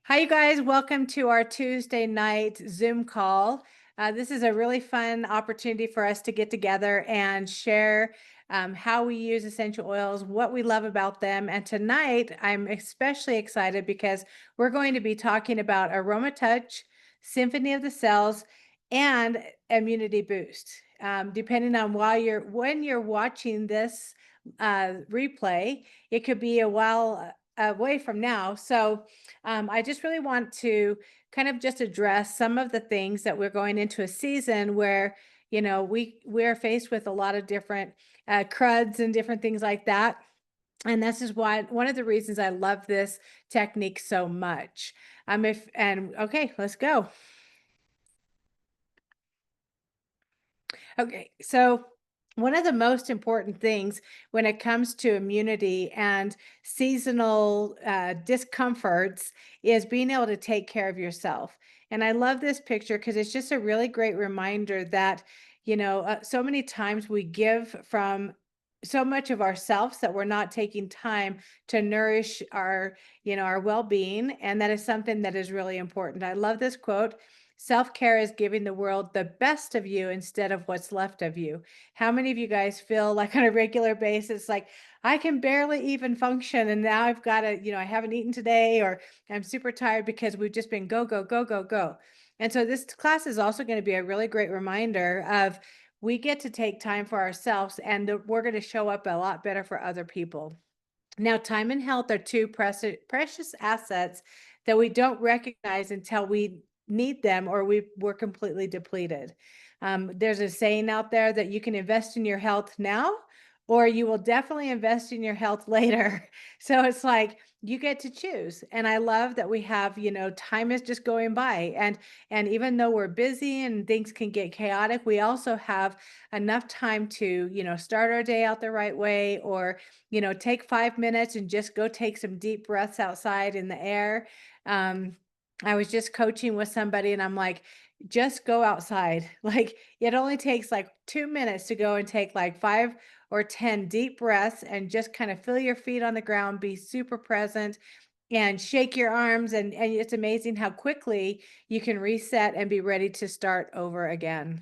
Hi, you guys. Welcome to our Tuesday night Zoom call. This is a really fun opportunity for us to get together and share how we use essential oils, what we love about them. And tonight, I'm especially excited because we're going to be talking about Aroma Touch, Symphony of the Cells, and Immunity Boost. Depending on when you're watching this replay, it could be a while away from now. So I just really want to kind of just address some of the things that we're going into a season where, we're faced with a lot of different cruds and different things like that. And this is why one of the reasons I love this technique so much. If and okay, let's go. Okay, so one of the most important things when it comes to immunity and seasonal discomforts is being able to take care of yourself. And I love this picture because it's just a really great reminder that, so many times we give from so much of ourselves that we're not taking time to nourish our well-being. And that is something that is really important. I love this quote. Self-care is giving the world the best of you instead of what's left of you. How many of you guys feel like on a regular basis, like I can barely even function and now I've got to, I haven't eaten today or I'm super tired because we've just been go, go, go, go, go. And so this class is also going to be a really great reminder of we get to take time for ourselves and we're going to show up a lot better for other people. Now, time and health are two precious assets that we don't recognize until we need them or we're completely depleted. There's a saying out there that you can invest in your health now, or you will definitely invest in your health later. So it's like you get to choose. And I love that we have, time is just going by. And even though we're busy and things can get chaotic, we also have enough time to, start our day out the right way or take 5 minutes and just go take some deep breaths outside in the air. I was just coaching with somebody and I'm like, just go outside. Like it only takes like 2 minutes to go and take like 5 or 10 deep breaths and just kind of feel your feet on the ground, be super present and shake your arms. And it's amazing how quickly you can reset and be ready to start over again.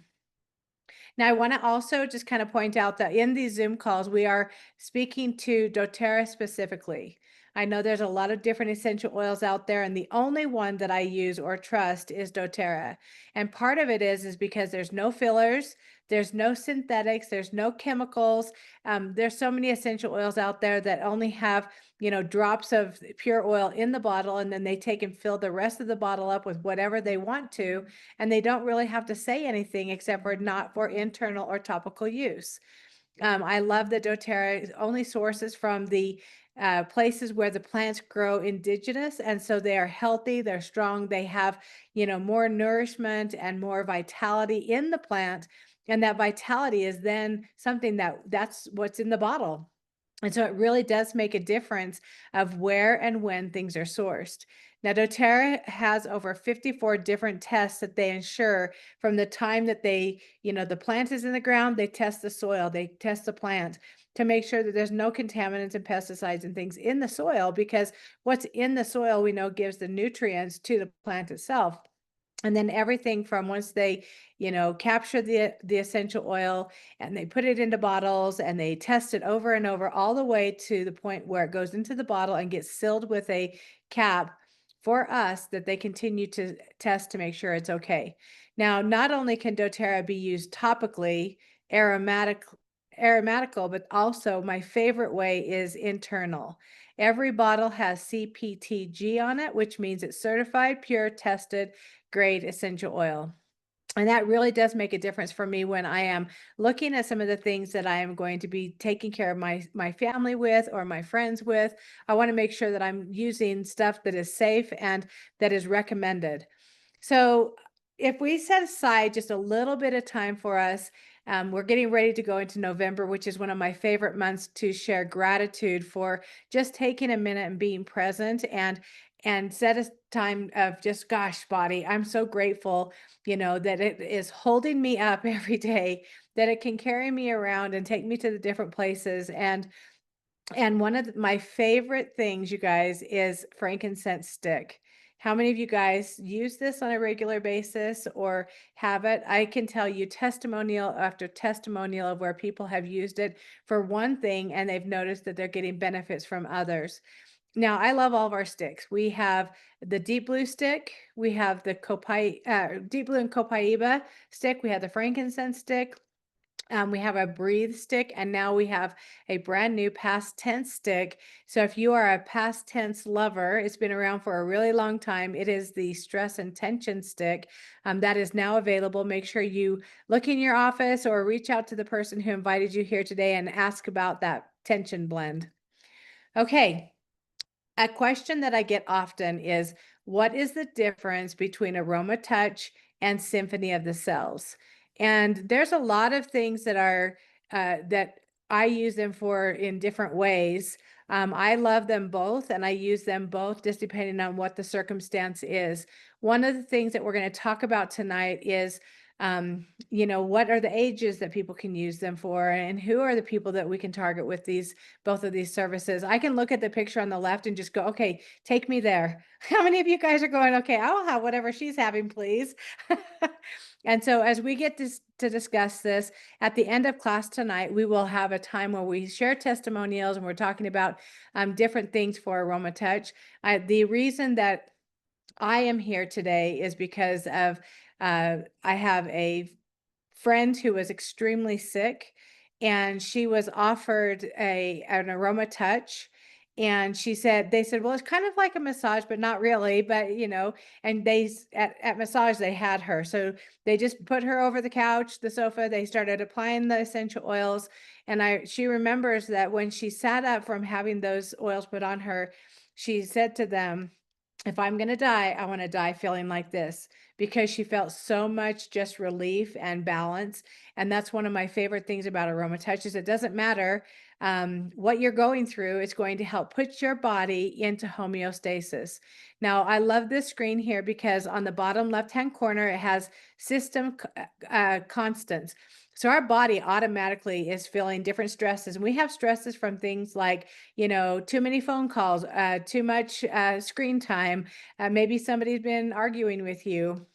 Now, I want to also just kind of point out that in these Zoom calls, we are speaking to doTERRA specifically. I know there's a lot of different essential oils out there, and the only one that I use or trust is doTERRA. And part of it is because there's no fillers, there's no synthetics, there's no chemicals. There's so many essential oils out there that only have, drops of pure oil in the bottle, and then they take and fill the rest of the bottle up with whatever they want to and they don't really have to say anything except for not for internal or topical use. I love that doTERRA only sources from the places where the plants grow indigenous, and so they are healthy, they're strong, they have more nourishment and more vitality in the plant, and that vitality is then something that's what's in the bottle. And so it really does make a difference of where and when things are sourced. Now, doTERRA has over 54 different tests that they ensure from the time that the plant is in the ground, they test the soil, they test the plant to make sure that there's no contaminants and pesticides and things in the soil because what's in the soil we know gives the nutrients to the plant itself. And then everything from once they, capture the essential oil and they put it into bottles and they test it over and over all the way to the point where it goes into the bottle and gets sealed with a cap for us that they continue to test to make sure it's okay. Now, not only can doTERRA be used topically, aromatic aromatical, but also my favorite way is internal. Every bottle has CPTG on it, which means it's certified, pure, tested, grade essential oil. And that really does make a difference for me when I am looking at some of the things that I am going to be taking care of my family with or my friends with. I want to make sure that I'm using stuff that is safe and that is recommended. So if we set aside just a little bit of time for us, we're getting ready to go into November, which is one of my favorite months to share gratitude for just taking a minute and being present and set a time of just, gosh, body, I'm so grateful, that it is holding me up every day, that it can carry me around and take me to the different places. And one of my favorite things, you guys, is frankincense stick. How many of you guys use this on a regular basis or have it? I can tell you testimonial after testimonial of where people have used it for one thing and they've noticed that they're getting benefits from others. Now, I love all of our sticks. We have the deep blue stick, we have the deep blue and copaiba stick, we have the frankincense stick, we have a breathe stick, and now we have a brand new past tense stick. So if you are a past tense lover, it's been around for a really long time. It is the stress and tension stick that is now available. Make sure you look in your office or reach out to the person who invited you here today and ask about that tension blend. Okay. A question that I get often is, what is the difference between Aroma Touch and Symphony of the Cells? And there's a lot of things that are that I use them for in different ways. I love them both, and I use them both just depending on what the circumstance is. One of the things that we're going to talk about tonight is what are the ages that people can use them for, and who are the people that we can target with both of these services. I can look at the picture on the left and just go, okay, take me there. How many of you guys are going, okay, I'll have whatever she's having, please? And so as we get to discuss this at the end of class tonight, we will have a time where we share testimonials and we're talking about different things for Aroma Touch. The reason that I am here today is because of I have a friend who was extremely sick, and she was offered an Aroma Touch, and they said, well, it's kind of like a massage, but not really, but and at massage they had her, so they just put her over the couch, the sofa, they started applying the essential oils, and she remembers that when she sat up from having those oils put on her, she said to them, if I'm going to die, I want to die feeling like this, because she felt so much just relief and balance. And that's one of my favorite things about Aroma Touch is it doesn't matter what you're going through, it's going to help put your body into homeostasis. Now, I love this screen here because on the bottom left-hand corner, it has system constants. So our body automatically is feeling different stresses. And we have stresses from things like, too many phone calls, too much screen time. Maybe somebody's been arguing with you.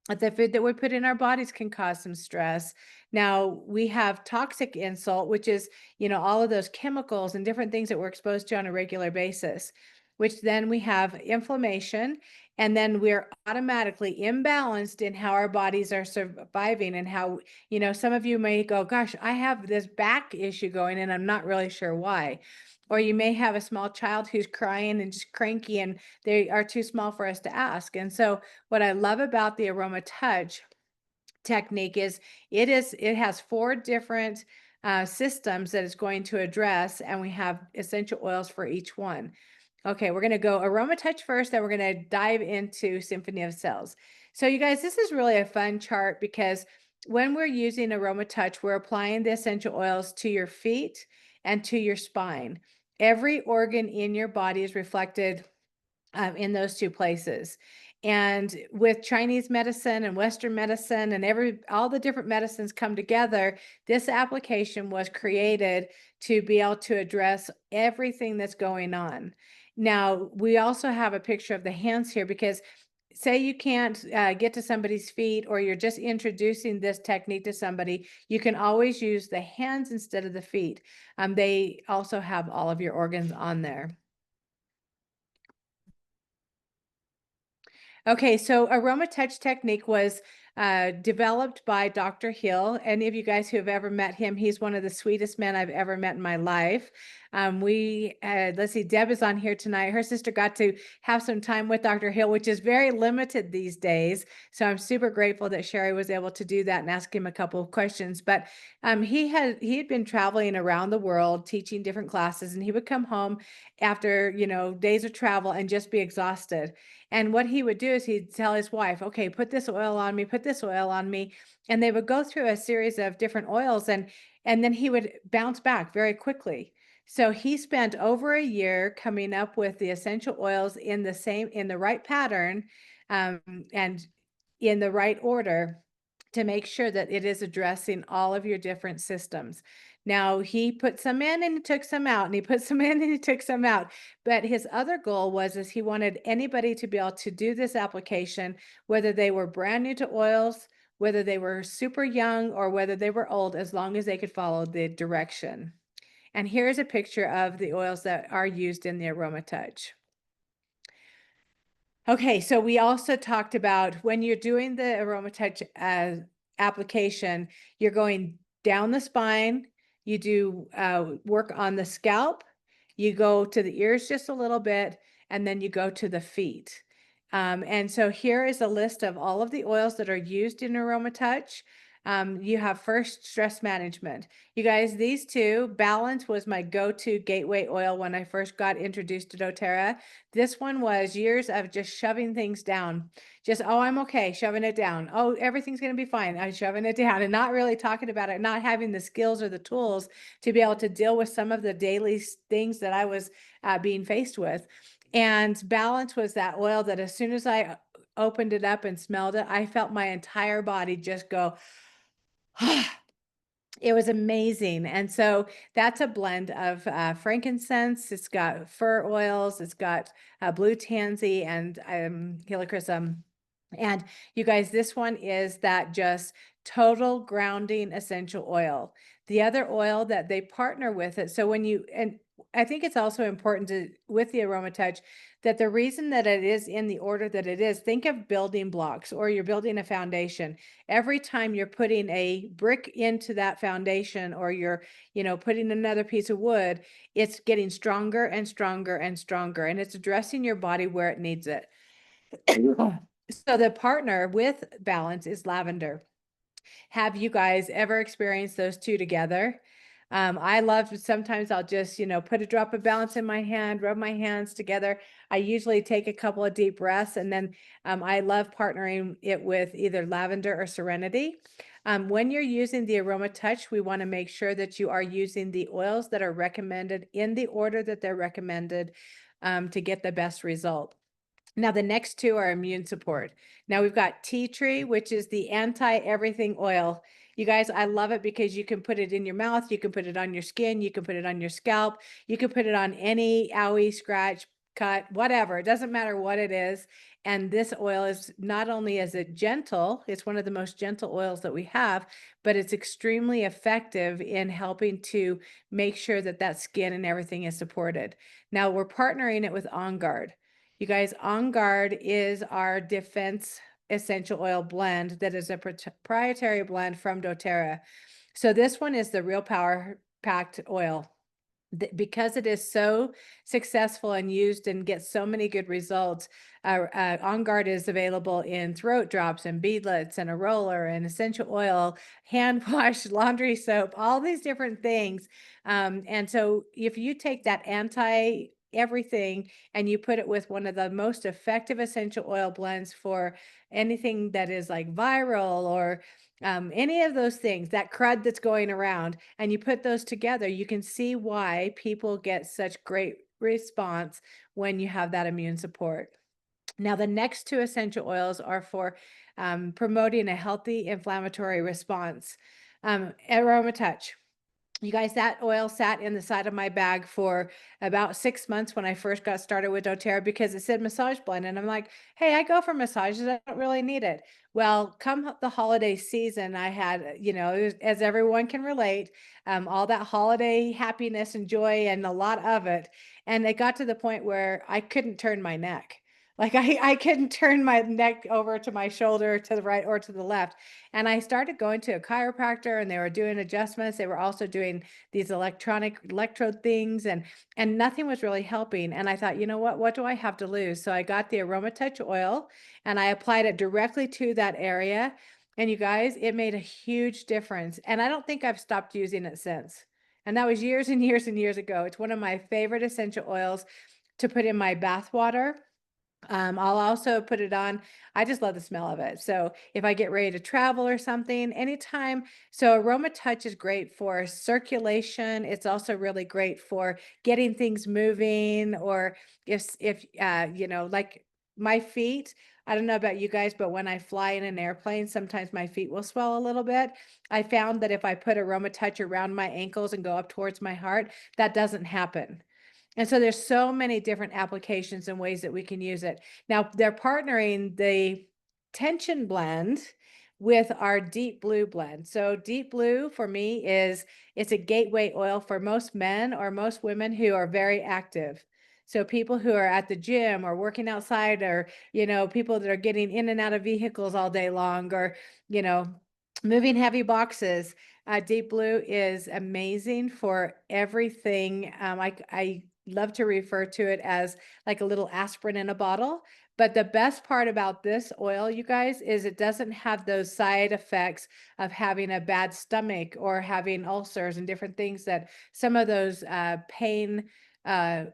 The food that we put in our bodies can cause some stress. Now we have toxic insult, which is, all of those chemicals and different things that we're exposed to on a regular basis, which then we have inflammation, and then we're automatically imbalanced in how our bodies are surviving and how, some of you may go, gosh, I have this back issue going and I'm not really sure why. Or you may have a small child who's crying and just cranky and they are too small for us to ask. And so what I love about the Aroma Touch technique is it has 4 different systems that it's going to address, and we have essential oils for each one. Okay, we're going to go Aroma Touch first, then we're going to dive into Symphony of Cells. So you guys, this is really a fun chart because when we're using Aroma Touch, we're applying the essential oils to your feet and to your spine. Every organ in your body is reflected in those 2 places. And with Chinese medicine and Western medicine and all the different medicines come together, this application was created to be able to address everything that's going on. Now, we also have a picture of the hands here because say you can't get to somebody's feet, or you're just introducing this technique to somebody, you can always use the hands instead of the feet. They also have all of your organs on there. Okay, so Aroma Touch technique was developed by Dr. Hill. Any of you guys who have ever met him, he's one of the sweetest men I've ever met in my life. Let's see, Deb is on here tonight. Her sister got to have some time with Dr. Hill, which is very limited these days. So I'm super grateful that Sherry was able to do that and ask him a couple of questions. But he had been traveling around the world teaching different classes, and he would come home after, days of travel and just be exhausted. And what he would do is he'd tell his wife, okay, put this oil on me, put this oil on me. And they would go through a series of different oils, and then he would bounce back very quickly. So he spent over a year coming up with the essential oils in the right pattern, and in the right order to make sure that it is addressing all of your different systems. Now, he put some in and he took some out, and he put some in and he took some out. But his other goal was is he wanted anybody to be able to do this application, whether they were brand new to oils, whether they were super young, or whether they were old, as long as they could follow the direction. And here's a picture of the oils that are used in the Aroma Touch. Okay, so we also talked about when you're doing the Aroma Touch application, you're going down the spine, you do work on the scalp, you go to the ears just a little bit, and then you go to the feet. And so here is a list of all of the oils that are used in Aroma Touch. You have first stress management. You guys, these two, Balance was my go-to gateway oil when I first got introduced to doTERRA. This one was years of just shoving things down. Just, oh, I'm okay, shoving it down. Oh, everything's going to be fine. I'm shoving it down and not really talking about it, not having the skills or the tools to be able to deal with some of the daily things that I was being faced with. And Balance was that oil that as soon as I opened it up and smelled it, I felt my entire body just go, it was amazing. And so that's a blend of frankincense. It's got fir oils. It's got blue tansy and helichrysum. And you guys, this one is that just total grounding essential oil. The other oil that they partner with it. So when you, and I think it's also important to, with the Aroma Touch, that the reason that it is in the order that it is, think of building blocks or you're building a foundation. Every time you're putting a brick into that foundation or you're, putting another piece of wood, it's getting stronger and stronger and stronger, and it's addressing your body where it needs it. So the partner with Balance is lavender. Have you guys ever experienced those two together? I love, sometimes I'll just, put a drop of Balance in my hand, rub my hands together. I usually take a couple of deep breaths, and then I love partnering it with either lavender or serenity. When you're using the Aroma Touch, we want to make sure that you are using the oils that are recommended in the order that they're recommended to get the best result. Now, the next two are immune support. Now we've got tea tree, which is the anti-everything oil. You guys, I love it because you can put it in your mouth, you can put it on your skin, you can put it on your scalp, you can put it on any owie, scratch, cut, whatever. It doesn't matter what it is. And this oil is not only is it gentle, it's one of the most gentle oils that we have, but it's extremely effective in helping to make sure that that skin and everything is supported. Now we're partnering it with On Guard. You guys, On Guard is our defense essential oil blend that is a proprietary blend from doTERRA. So this one is the real power packed oil. Because it is so successful and used and gets so many good results, On Guard is available in throat drops and beadlets and a roller and essential oil, hand wash, laundry soap, all these different things. And so if you take that anti everything and you put it with one of the most effective essential oil blends for anything that is like viral or any of those things, that crud that's going around, and you put those together, you can see why people get such great response when you have that immune support. Now, the next two essential oils are for promoting a healthy inflammatory response. Aroma Touch. You guys, that oil sat in the side of my bag for about 6 months when I first got started with doTERRA because it said massage blend. And I'm like, hey, I go for massages. I don't really need it. Well, come the holiday season, I had, as everyone can relate, all that holiday happiness and joy and a lot of it. And it got to the point where I couldn't turn my neck. Like I couldn't turn my neck over to my shoulder to the right or to the left. And I started going to a chiropractor and they were doing adjustments. They were also doing these electronic electrode things and nothing was really helping. And I thought, you know what do I have to lose? So I got the Aroma Touch oil and I applied it directly to that area. And you guys, it made a huge difference. And I don't think I've stopped using it since. And that was years and years and years ago. It's one of my favorite essential oils to put in my bath water. I'll also put it on. I just love the smell of it. So if I get ready to travel or something, anytime. So Aroma Touch is great for circulation. It's also really great for getting things moving, or if like my feet, I don't know about you guys, but when I fly in an airplane, sometimes my feet will swell a little bit. I found that if I put Aroma Touch around my ankles and go up towards my heart, that doesn't happen. And so there's so many different applications and ways that we can use it. Now they're partnering the tension blend with our deep blue blend. So deep blue for me is it's a gateway oil for most men or most women who are very active. So people who are at the gym or working outside or, people that are getting in and out of vehicles all day long or, you know, moving heavy boxes. Deep blue is amazing for everything. I love to refer to it as like a little aspirin in a bottle. But the best part about this oil, you guys, is it doesn't have those side effects of having a bad stomach or having ulcers and different things that some of those pain uh,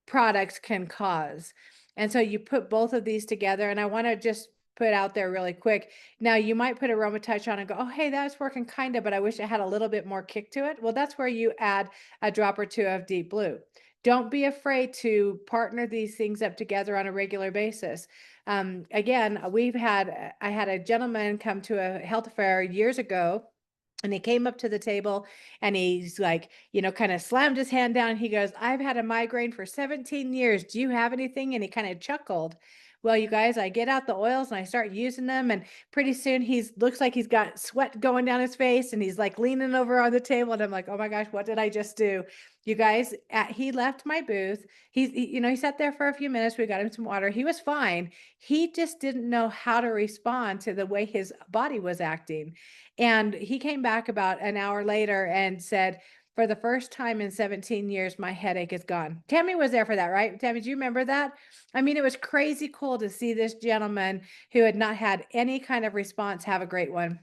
products can cause. And so you put both of these together, and I want to just put out there really quick. Now you might put Aroma Touch on and go, oh, hey, that's working kind of, but I wish it had a little bit more kick to it. Well, that's where you add a drop or two of Deep Blue. Don't be afraid to partner these things up together on a regular basis. Again, I had a gentleman come to a health fair years ago, and he came up to the table and he's like, kind of slammed his hand down. He goes, I've had a migraine for 17 years. Do you have anything? And he kind of chuckled. Well, you guys, I get out the oils and I start using them. And pretty soon looks like he's got sweat going down his face and he's like leaning over on the table. And I'm like, oh my gosh, what did I just do? You guys, he left my booth. He sat there for a few minutes. We got him some water. He was fine. He just didn't know how to respond to the way his body was acting. And he came back about an hour later and said, for the first time in 17 years, my headache is gone. Tammy was there for that, right? Tammy, do you remember that? I mean, it was crazy cool to see this gentleman who had not had any kind of response have a great one.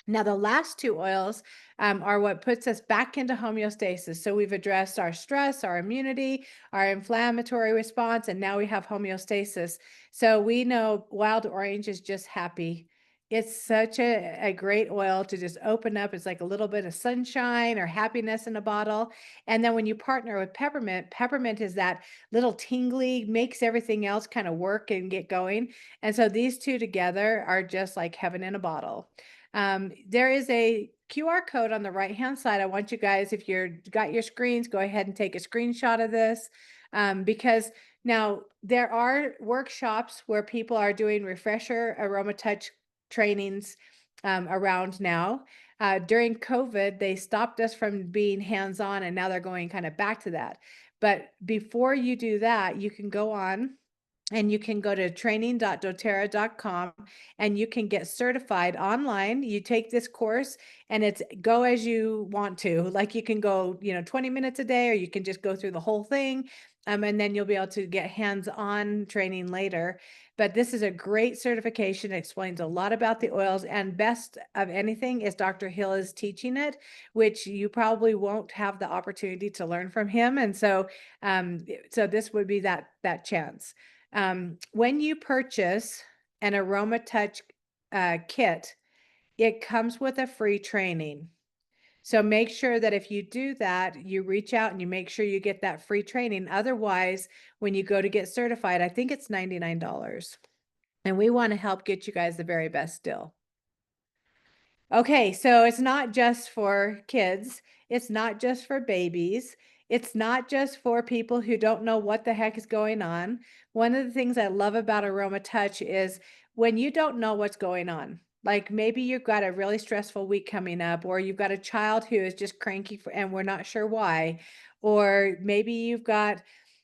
Now, the last two oils are what puts us back into homeostasis. So we've addressed our stress, our immunity, our inflammatory response, and now we have homeostasis. So we know Wild Orange is just happy. It's such a great oil to just open up. It's like a little bit of sunshine or happiness in a bottle. And then when you partner with peppermint, peppermint is that little tingly, makes everything else kind of work and get going. And so these two together are just like heaven in a bottle. There is a QR code on the right-hand side. I want you guys, if you're got your screens, go ahead and take a screenshot of this, because now there are workshops where people are doing refresher aroma touch trainings around now. During COVID, they stopped us from being hands-on, and now they're going kind of back to that. But before you do that, you can go on and you can go to training.doterra.com and you can get certified online. You take this course and it's go as you want to. Like you can go, 20 minutes a day, or you can just go through the whole thing. And then you'll be able to get hands-on training later. But this is a great certification. It explains a lot about the oils, and best of anything is Dr. Hill is teaching it, which you probably won't have the opportunity to learn from him. And so this would be that chance. When you purchase an Aroma Touch kit, it comes with a free training. So make sure that if you do that, you reach out and you make sure you get that free training. Otherwise, when you go to get certified, I think it's $99. And we want to help get you guys the very best deal. Okay, so it's not just for kids. It's not just for babies. It's not just for people who don't know what the heck is going on. One of the things I love about Aroma Touch is when you don't know what's going on. Like maybe you've got a really stressful week coming up, or you've got a child who is just cranky and we're not sure why. Or maybe you've got,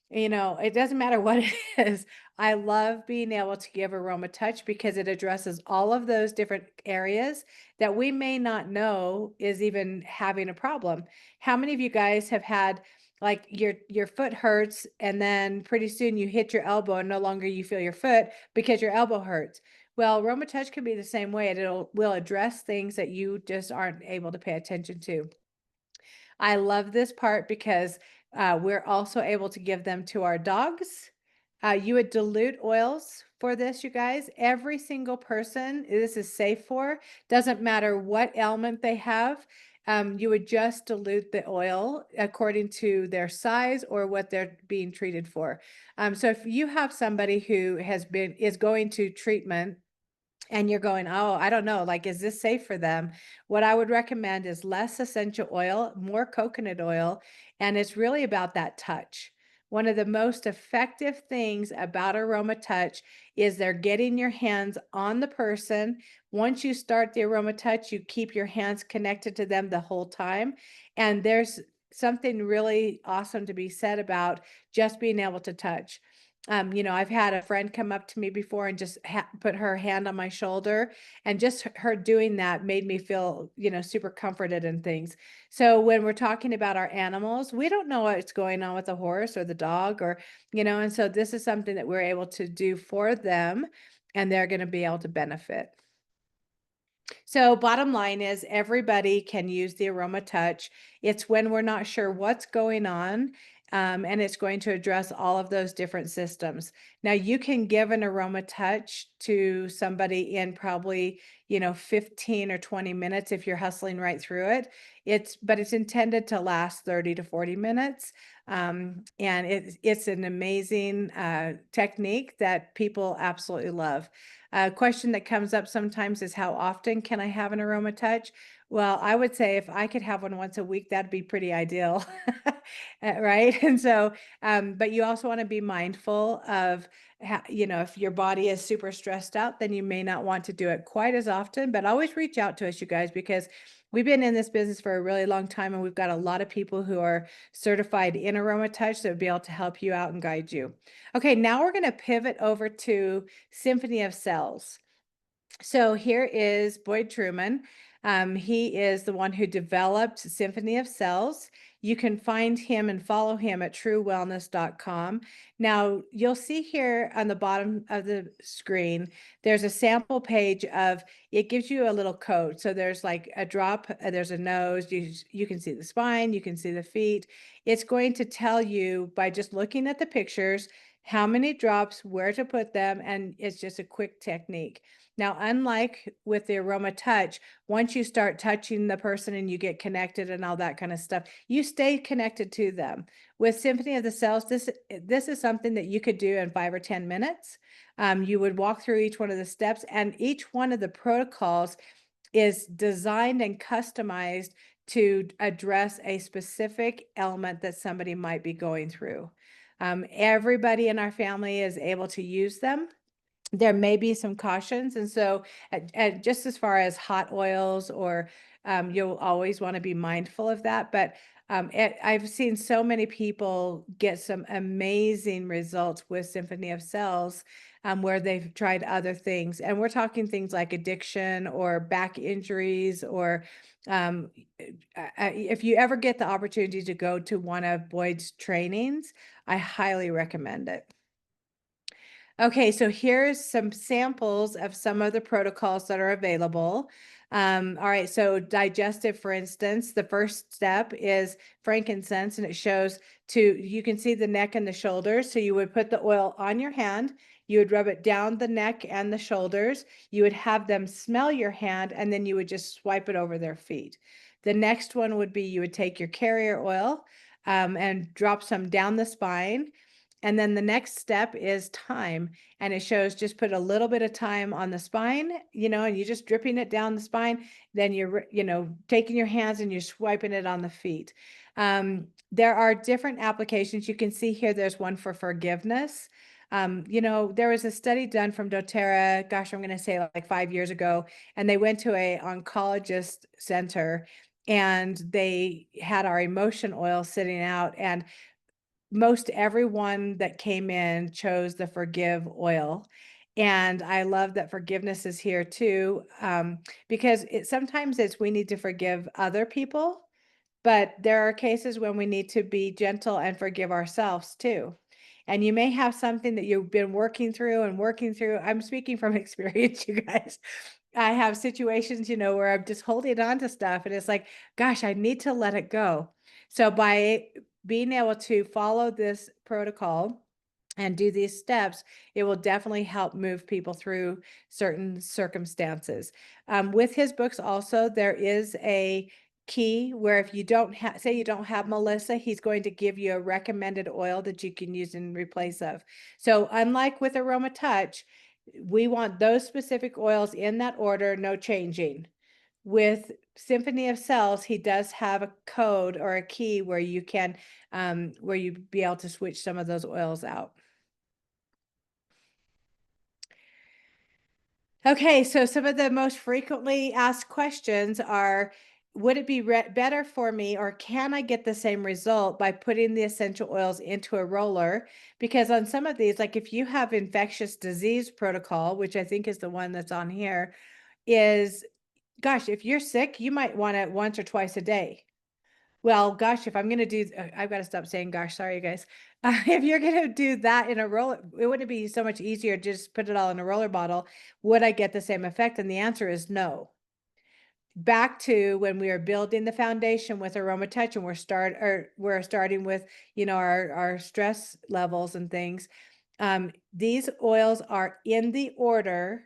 it doesn't matter what it is. I love being able to give Aroma Touch because it addresses all of those different areas that we may not know is even having a problem. How many of you guys have had like your foot hurts and then pretty soon you hit your elbow and no longer you feel your foot because your elbow hurts? Well, Aroma Touch can be the same way. Will address things that you just aren't able to pay attention to. I love this part because we're also able to give them to our dogs. You would dilute oils for this, you guys. Every single person this is safe for, doesn't matter what ailment they have. you would just dilute the oil according to their size or what they're being treated for. So if you have somebody who is going to treatment and you're going, "Oh, I don't know, like, is this safe for them?" What I would recommend is less essential oil, more coconut oil, and it's really about that touch. One of the most effective things about Aroma Touch is they're getting your hands on the person. Once you start the Aroma Touch, you keep your hands connected to them the whole time, and there's something really awesome to be said about just being able to touch. I've had a friend come up to me before and just put her hand on my shoulder, and just her doing that made me feel, super comforted and things. So when we're talking about our animals, we don't know what's going on with the horse or the dog, and so this is something that we're able to do for them, and they're going to be able to benefit. So bottom line is everybody can use the Aroma Touch. It's when we're not sure what's going on, and it's going to address all of those different systems. Now you can give an Aroma Touch to somebody in probably, 15 or 20 minutes if you're hustling right through it. But it's intended to last 30 to 40 minutes. And it's an amazing technique that people absolutely love. A question that comes up sometimes is how often can I have an Aroma Touch? Well, I would say if I could have one once a week, that'd be pretty ideal. Right? And so, but you also want to be mindful of, if your body is super stressed out, then you may not want to do it quite as often, but always reach out to us, you guys, because we've been in this business for a really long time and we've got a lot of people who are certified in Aroma Touch that would be able to help you out and guide you. Okay, now we're going to pivot over to Symphony of Cells. So here is Boyd Truman. He is the one who developed Symphony of Cells. You can find him and follow him at truewellness.com. Now, you'll see here on the bottom of the screen, there's a sample page it gives you a little code. So there's like a drop, there's a nose, you can see the spine, you can see the feet. It's going to tell you by just looking at the pictures how many drops, where to put them, and it's just a quick technique. Now, unlike with the Aroma Touch, once you start touching the person and you get connected and all that kind of stuff, you stay connected to them. With Symphony of the Cells, this is something that you could do in 5 or 10 minutes. You would walk through each one of the steps, and each one of the protocols is designed and customized to address a specific element that somebody might be going through. Everybody in our family is able to use them. There may be some cautions, and so just as far as hot oils or you'll always want to be mindful of that. But I've seen so many people get some amazing results with Symphony of Cells, where they've tried other things, and we're talking things like addiction or back injuries or um, if you ever get the opportunity to go to one of Boyd's trainings, I highly recommend it. Okay, so here's some samples of some of the protocols that are available. All right, so digestive, for instance, the first step is frankincense, and it shows you can see the neck and the shoulders. So you would put the oil on your hand, you would rub it down the neck and the shoulders, you would have them smell your hand, and then you would just swipe it over their feet. The next one would be you would take your carrier oil and drop some down the spine. And then the next step is thyme. And it shows just put a little bit of thyme on the spine, and you're just dripping it down the spine. Then you're, taking your hands and you're swiping it on the feet. There are different applications. You can see here, there's one for forgiveness. There was a study done from doTERRA, gosh, I'm going to say like 5 years ago, and they went to a oncologist center and they had our emotion oil sitting out, and most everyone that came in chose the Forgive oil. And I love that forgiveness is here too, because sometimes we need to forgive other people, but there are cases when we need to be gentle and forgive ourselves too. And you may have something that you've been working through and working through. I'm speaking from experience, you guys. I have situations, where I'm just holding on to stuff and it's like, gosh, I need to let it go. So by being able to follow this protocol and do these steps, it will definitely help move people through certain circumstances. With his books also, there is a key where if you don't have, say you don't have Melissa, he's going to give you a recommended oil that you can use in replace of. So unlike with Aroma Touch, we want those specific oils in that order, no changing. With Symphony of Cells, he does have a code or a key where you can, where you be able to switch some of those oils out. Okay, so some of the most frequently asked questions are, would it be better for me, or can I get the same result by putting the essential oils into a roller? Because on some of these, like if you have infectious disease protocol, which I think is the one that's on here, is gosh, if you're sick, you might want it once or twice a day. Well, gosh, if I'm gonna do, I've got to stop saying gosh, sorry, you guys. If you're gonna do that in a roller, it wouldn't be so much easier to just put it all in a roller bottle. Would I get the same effect? And the answer is no. Back to when we are building the foundation with Aroma Touch, and we're starting with, you know, our stress levels and things. These oils are in the order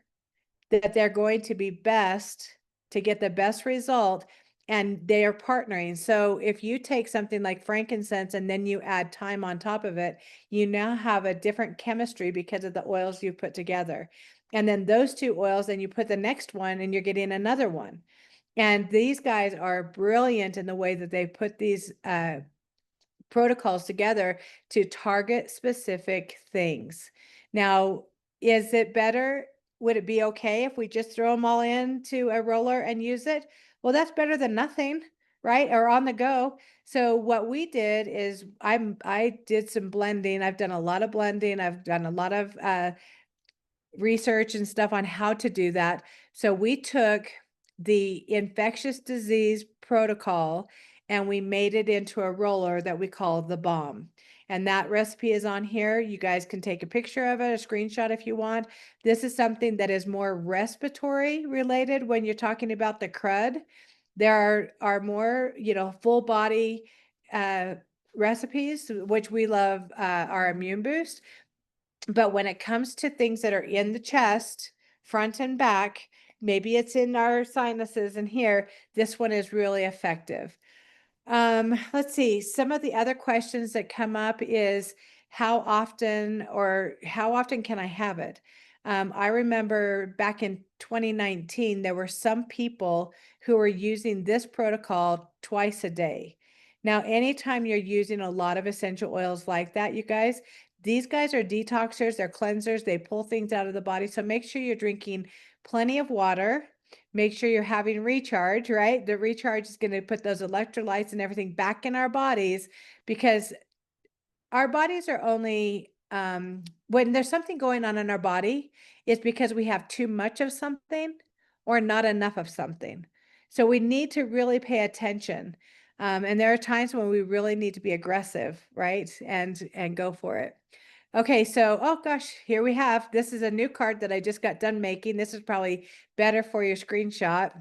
that they're going to be best to get the best result, and they are partnering. So if you take something like frankincense and then you add thyme on top of it, you now have a different chemistry because of the oils you put together. And then those two oils, then you put the next one and you're getting another one. And these guys are brilliant in the way that they put these protocols together to target specific things. Now, is it better? Would it be okay if we just throw them all into a roller and use it? Well, that's better than nothing, right? Or on the go. So what we did is I did some blending. I've done a lot of blending. I've done a lot of research and stuff on how to do that. So we took the infectious disease protocol and we made it into a roller that we call the bomb. And that recipe is on here. You guys can take a picture of it, a screenshot if you want. This is something that is more respiratory related when you're talking about the crud. There are more, you know, full body recipes, which we love, our immune boost. But when it comes to things that are in the chest, front and back, maybe it's in our sinuses and here, this one is really effective. Let's see. Some of the other questions that come up is how often can I have it? I remember back in 2019, there were some people who were using this protocol twice a day. Now, anytime you're using a lot of essential oils like that, you guys, these guys are detoxers, they're cleansers, they pull things out of the body. So make sure you're drinking plenty of water. Make sure you're having recharge, right? The recharge is going to put those electrolytes and everything back in our bodies, because our bodies are only, when there's something going on in our body, it's because we have too much of something or not enough of something. So we need to really pay attention. And there are times when we really need to be aggressive, right? And go for it. Okay, so oh gosh, here we have, this is a new card that I just got done making. This is probably better for your screenshot.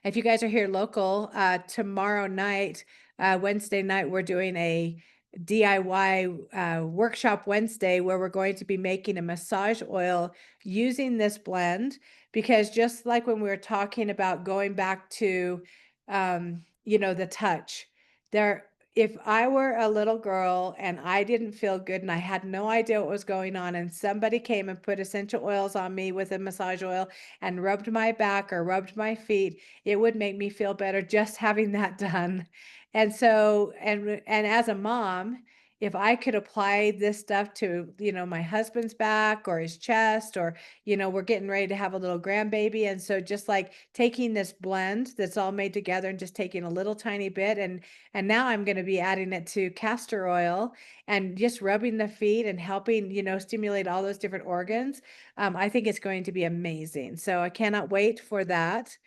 If you guys are here local, tomorrow night, Wednesday night, we're doing a DIY workshop Wednesday where we're going to be making a massage oil using this blend. Because just like when we were talking about going back to, you know, the touch, there, if I were a little girl and I didn't feel good and I had no idea what was going on, and somebody came and put essential oils on me with a massage oil and rubbed my back or rubbed my feet, it would make me feel better just having that done. And so, and as a mom, if I could apply this stuff to, you know, my husband's back or his chest, or, you know, we're getting ready to have a little grandbaby. And so just like taking this blend that's all made together and just taking a little tiny bit, and now I'm going to be adding it to castor oil and just rubbing the feet and helping, you know, stimulate all those different organs. I think it's going to be amazing. So I cannot wait for that.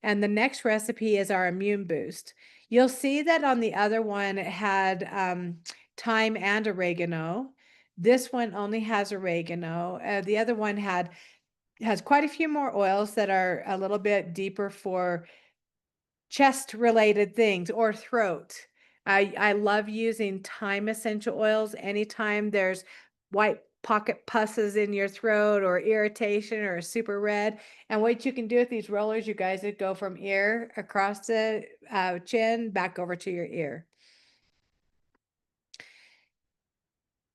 And the next recipe is our immune boost. You'll see that on the other one, it had thyme and oregano. This one only has oregano. The other one has quite a few more oils that are a little bit deeper for chest related things or throat. I love using thyme essential oils anytime there's white pocket pusses in your throat or irritation or super red. And what you can do with these rollers, you guys, it go from ear across the chin back over to your ear.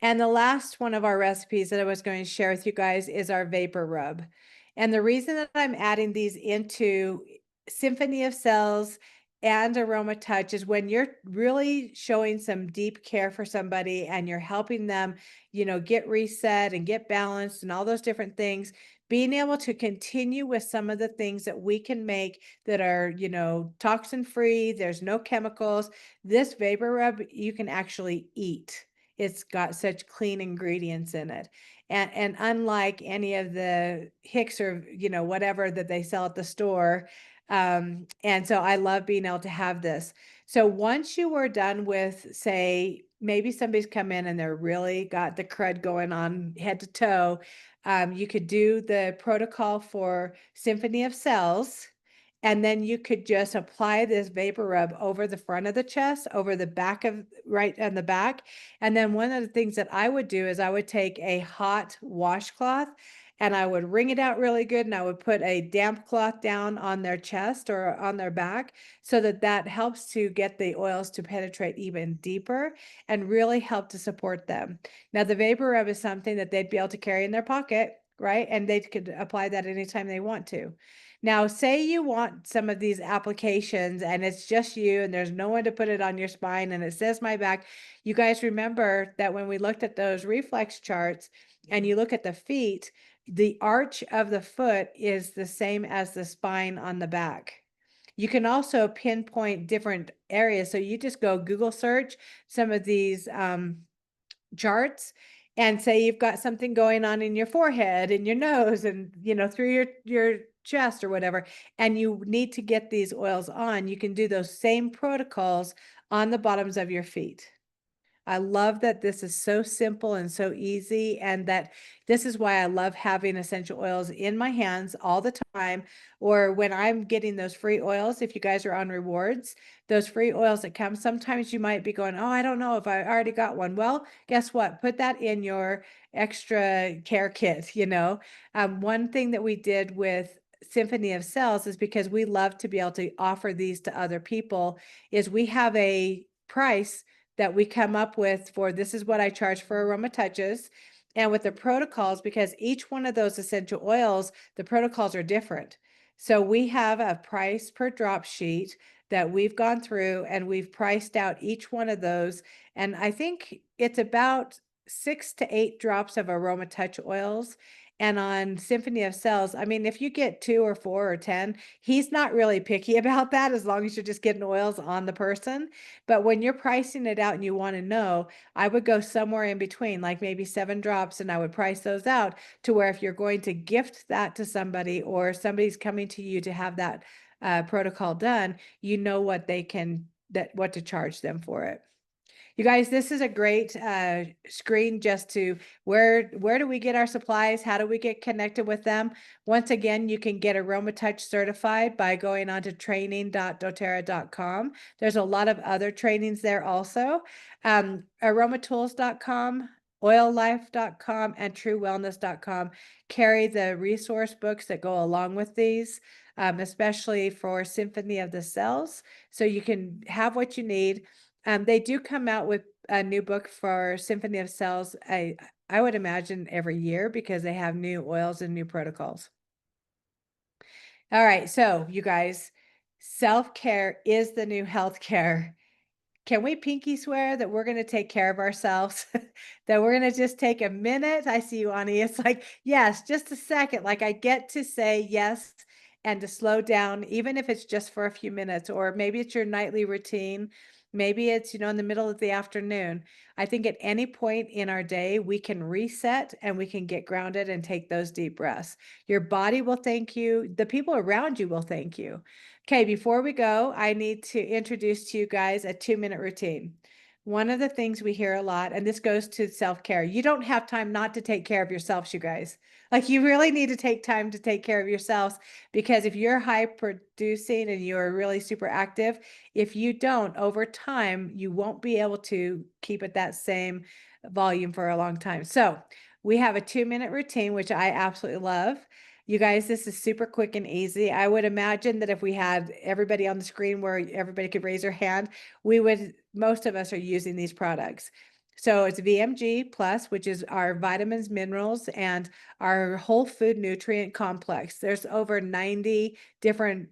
And the last one of our recipes that I was going to share with you guys is our vapor rub. And the reason that I'm adding these into Symphony of Cells and Aroma Touch is when you're really showing some deep care for somebody and you're helping them, get reset and get balanced and all those different things, being able to continue with some of the things that we can make that are, toxin free, there's no chemicals. This vapor rub you can actually eat. It's got such clean ingredients in it. And unlike any of the Hicks or, whatever that they sell at the store, and so I love being able to have this. So once you were done with, say, maybe somebody's come in and they're really got the crud going on head to toe, you could do the protocol for Symphony of Cells, and then you could just apply this vapor rub over the front of the chest, over the back of right on the back. And then one of the things that I would do is I would take a hot washcloth and I would wring it out really good. And I would put a damp cloth down on their chest or on their back so that that helps to get the oils to penetrate even deeper and really help to support them. Now, the vapor rub is something that they'd be able to carry in their pocket, right? And they could apply that anytime they want to. Now, say you want some of these applications and it's just you and there's no one to put it on your spine and it says my back. You guys remember that when we looked at those reflex charts and you look at the feet, the arch of the foot is the same as the spine on the back. You can also pinpoint different areas. So you just go Google search some of these charts and say you've got something going on in your forehead and your nose and through your chest or whatever, and you need to get these oils on, you can do those same protocols on the bottoms of your feet. I love that this is so simple and so easy, and that this is why I love having essential oils in my hands all the time, or when I'm getting those free oils. If you guys are on rewards, those free oils that come, sometimes you might be going, oh, I don't know if I already got one. Well, guess what? Put that in your extra care kit. One thing that we did with Symphony of Cells is because we love to be able to offer these to other people, is we have a price that we come up with for this is what I charge for Aroma Touches. And with the protocols, because each one of those essential oils, the protocols are different. So we have a price per drop sheet that we've gone through and we've priced out each one of those. And I think it's about 6 to 8 drops of Aroma Touch oils. And on Symphony of Cells, I mean, if you get 2 or 4 or 10, he's not really picky about that as long as you're just getting oils on the person. But when you're pricing it out and you want to know, I would go somewhere in between, like maybe 7 drops, and I would price those out to where if you're going to gift that to somebody or somebody's coming to you to have that protocol done, you know what what to charge them for it. You guys, this is a great screen just to where do we get our supplies? How do we get connected with them? Once again, you can get Aroma Touch certified by going on to training.doterra.com. There's a lot of other trainings there also. Aromatools.com, oillife.com, and truewellness.com carry the resource books that go along with these, especially for Symphony of the Cells. So you can have what you need. They do come out with a new book for Symphony of Cells, I would imagine every year, because they have new oils and new protocols. All right, so you guys, self-care is the new healthcare. Can we pinky swear that we're going to take care of ourselves? That we're going to just take a minute? I see you, Ani. It's like, yes, just a second. Like I get to say yes and to slow down, even if it's just for a few minutes, or maybe it's your nightly routine. Maybe it's, in the middle of the afternoon. I think at any point in our day, we can reset and we can get grounded and take those deep breaths. Your body will thank you. The people around you will thank you. Okay, before we go, I need to introduce to you guys a 2-minute routine. One of the things we hear a lot, and this goes to self-care, you don't have time not to take care of yourselves, you guys. Like you really need to take time to take care of yourselves, because if you're high producing and you're really super active, if you don't, over time, you won't be able to keep at that same volume for a long time. So We have a 2-minute routine, which I absolutely love. You guys, this is super quick and easy. I would imagine that if we had everybody on the screen where everybody could raise their hand, most of us are using these products. So it's VMG Plus, which is our vitamins, minerals, and our whole food nutrient complex. There's over 90 different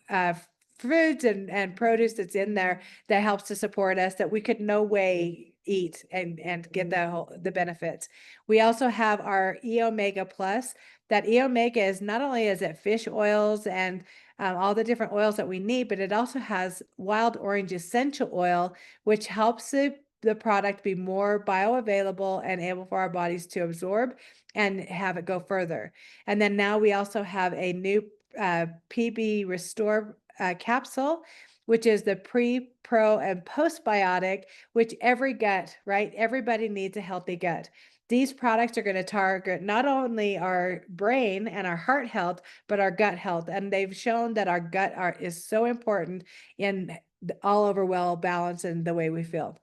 uh, foods and produce that's in there that helps to support us that we could no way eat and get the benefits. We also have our E Omega Plus. That E Omega is not only is it fish oils and all the different oils that we need, but it also has wild orange essential oil, which helps the product be more bioavailable and able for our bodies to absorb and have it go further. And then now we also have a new PB Restore capsule, which is the pre, pro, and postbiotic, which every gut, right? Everybody needs a healthy gut. These products are going to target not only our brain and our heart health, but our gut health. And they've shown that our gut is so important in all over well balance and the way we feel.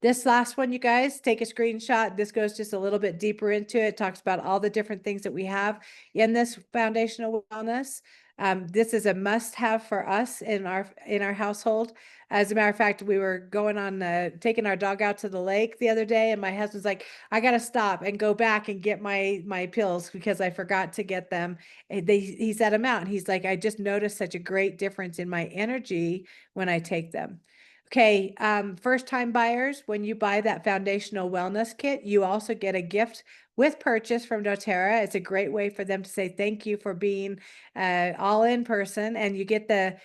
This last one, you guys, take a screenshot. This goes just a little bit deeper into it. Talks about all the different things that we have in this foundational wellness. This is a must-have for us in our household. As a matter of fact, we were going on taking our dog out to the lake the other day, and my husband's like, "I got to stop and go back and get my pills because I forgot to get them." And he set them out, and he's like, "I just noticed such a great difference in my energy when I take them." Okay, first time buyers, when you buy that foundational wellness kit, you also get a gift with purchase from doTERRA. It's a great way for them to say thank you for being all in person, and you get the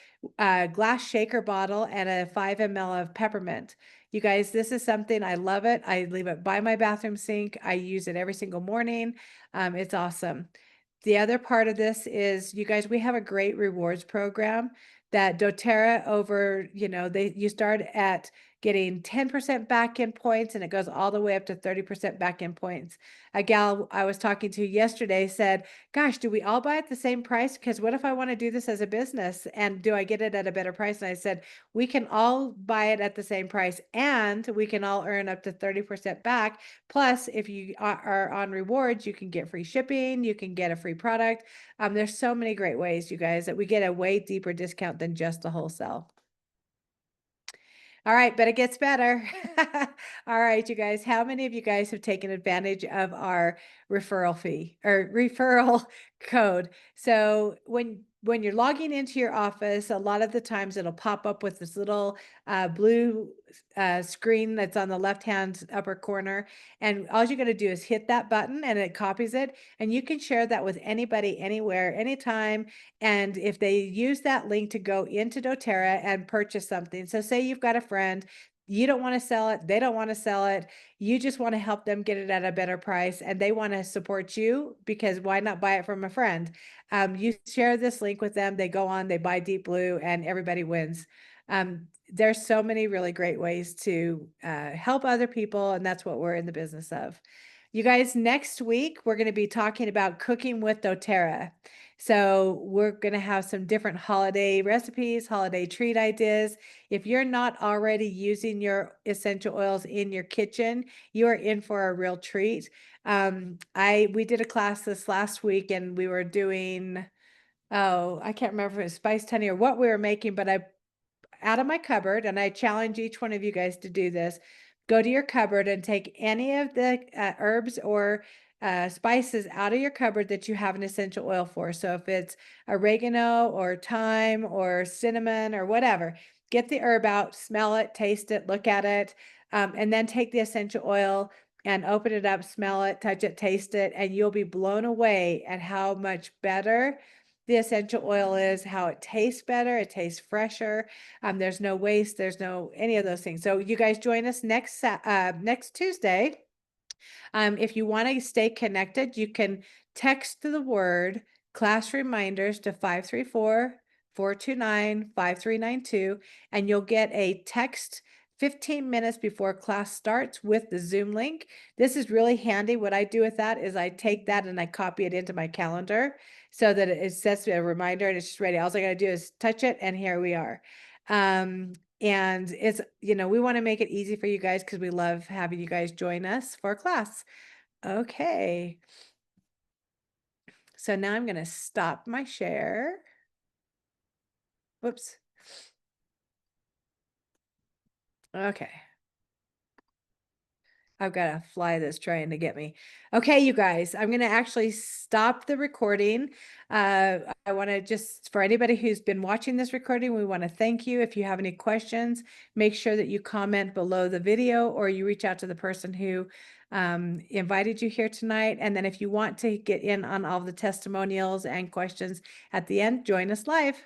glass shaker bottle and a 5 ml of peppermint. You guys, this is something I love it. I leave it by my bathroom sink. I use it every single morning. It's awesome. The other part of this is, you guys, we have a great rewards program that doTERRA over, you start at getting 10% back in points and it goes all the way up to 30% back in points. A gal I was talking to yesterday said, "Gosh, do we all buy at the same price? Because what if I want to do this as a business and do I get it at a better price?" And I said, "We can all buy it at the same price and we can all earn up to 30% back. Plus, if you are on rewards, you can get free shipping, you can get a free product. There's so many great ways, you guys, that we get a way deeper discount than just the wholesale. All right, but it gets better. All right, you guys, how many of you guys have taken advantage of our referral fee or referral code? So when you're logging into your office, a lot of the times it'll pop up with this little blue screen that's on the left-hand upper corner. And all you got to do is hit that button and it copies it. And you can share that with anybody, anywhere, anytime. And if they use that link to go into doTERRA and purchase something, so say you've got a friend, you don't want to sell it, they don't want to sell it, you just want to help them get it at a better price, and they want to support you because why not buy it from a friend? You share this link with them, they go on, they buy Deep Blue, and everybody wins. There's so many really great ways to help other people, and that's what we're in the business of. You guys, next week, we're going to be talking about cooking with doTERRA. So we're going to have some different holiday recipes, holiday treat ideas. If you're not already using your essential oils in your kitchen, you are in for a real treat. We did a class this last week and we were doing, oh, I can't remember if it was spiced honey or what we were making, but I out of my cupboard, and I challenge each one of you guys to do this. Go to your cupboard and take any of the herbs or spices out of your cupboard that you have an essential oil for. So if it's oregano or thyme or cinnamon or whatever, get the herb out, smell it, taste it, look at it, and then take the essential oil and open it up, smell it, touch it, taste it, and you'll be blown away at how much better the essential oil is, how it tastes better, it tastes fresher. There's no waste, there's no any of those things. So you guys join us next Tuesday. If you want to stay connected, you can text the word class reminders to 534-429-5392, and you'll get a text 15 minutes before class starts with the Zoom link. This is really handy. What I do with that is I take that and I copy it into my calendar so that it sets a reminder and it's just ready. All I got to do is touch it and here we are. And it's, we want to make it easy for you guys because we love having you guys join us for class. Okay. So now I'm going to stop my share. Whoops. Okay. I've got a fly that's trying to get me. Okay, you guys, I'm going to actually stop the recording. I want to just, for anybody who's been watching this recording, we want to thank you. If you have any questions, make sure that you comment below the video or you reach out to the person who invited you here tonight. And then if you want to get in on all the testimonials and questions at the end, join us live.